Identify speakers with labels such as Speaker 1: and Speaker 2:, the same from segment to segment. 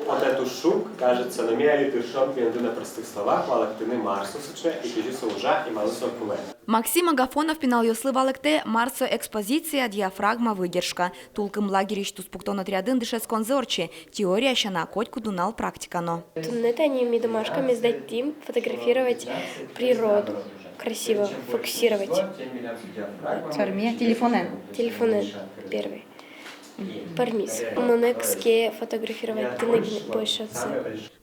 Speaker 1: Вот эту шук, кажется, наміяли тиршон квінди на простих словах, валактини Марсу суче, і кижіса ужа, і малисо куле.
Speaker 2: Максим Агафонов пинал йосли валекте Марсо экспозиция, диафрагма, выдержка. Тулкым лагерищ туспуктон отрядын дышес конзорчи. Теория щана котьку дунал практикано.
Speaker 3: Это они домашками сдать тим, фотографировать природу. Красиво фокусировать. Телефоны первый. Пармис. Монекске фотографировать тынагин больше отцы.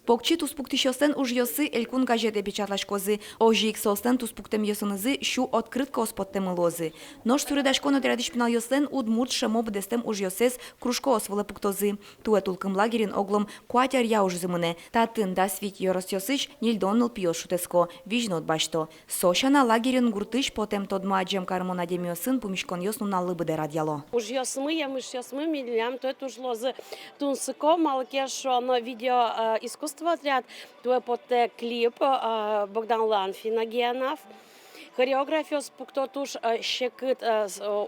Speaker 2: Покчи туспукти щостен уж йоси елькун газети печатлаш кози. Ожи ік солстен туспуктем йосонизи, щу откритка оспоттеми лози. Нож суридашкон отрядиш пінал йостен удмурт шемоб дестем уж йосес кружко осволе пуктози. Туе тулким лагерін оглом куатяр я уж зимуне. Та тин да світ йорос йосич нільдоннил піос шутеско. Віжно отбачто. Сошана лагерін гуртиш потем тодма аджем кармона деміосин помішкон йосну на либиде радяло.
Speaker 4: Уж ясми мілям, то это уж лози тунсико, малке, що на відео іскусство отряд, то поте кліп Богдан Ланфінагіанав. Хореографию спукто туж щекит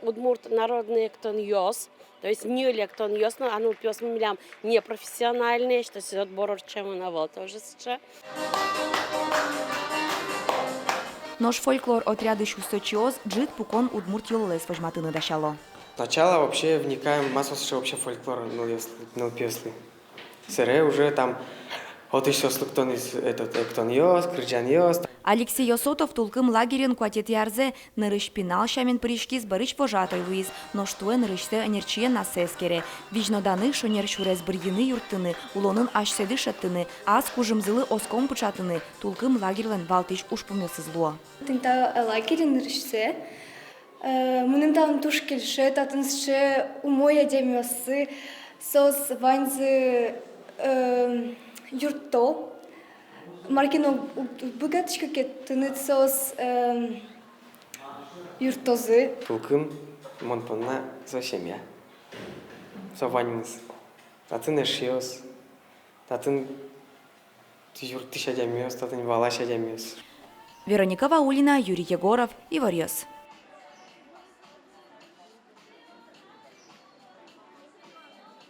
Speaker 4: удмурт народный ктон йос, то есть не лектон йос, но оно пьес милям не профессиональный, что се отбор чем на вол тоже сейчас.
Speaker 2: Нож фольклор отряды щусточиоз джит пукон удмурт йоллес вожматини дашало.
Speaker 5: Сначала вообще вникаем массово, вообще фольклор ну песли. Сыре уже там вот еще слуктон из ктон йос, крыджан йос.
Speaker 2: Алексей Йосотов тулкым лагерен куатет ярзе нырыш пинал шамен пришкиз барыш вожатой Луиз, но штуе нырыште энерчие на сескере. Вижно даны шонер шурез біргіні юрттыны, улонын ашседы шаттыны, аз кужымзылы оском пучатыны, тулкым лагерлен валтиш ушпумесы зло.
Speaker 3: Тинта лагерин нырышсе, мунынтан туш келше, татынсше умоя демиосы, сос ванзы юртто, Маркино богаточка кетынет сос юртозы.
Speaker 5: Тулкым монпонна зачем я? Сованимыз. Татын эшиос, татын юртыша демиос, татын валаша демиос.
Speaker 2: Вероника Ваулина, Юрий Егоров, Иварьос.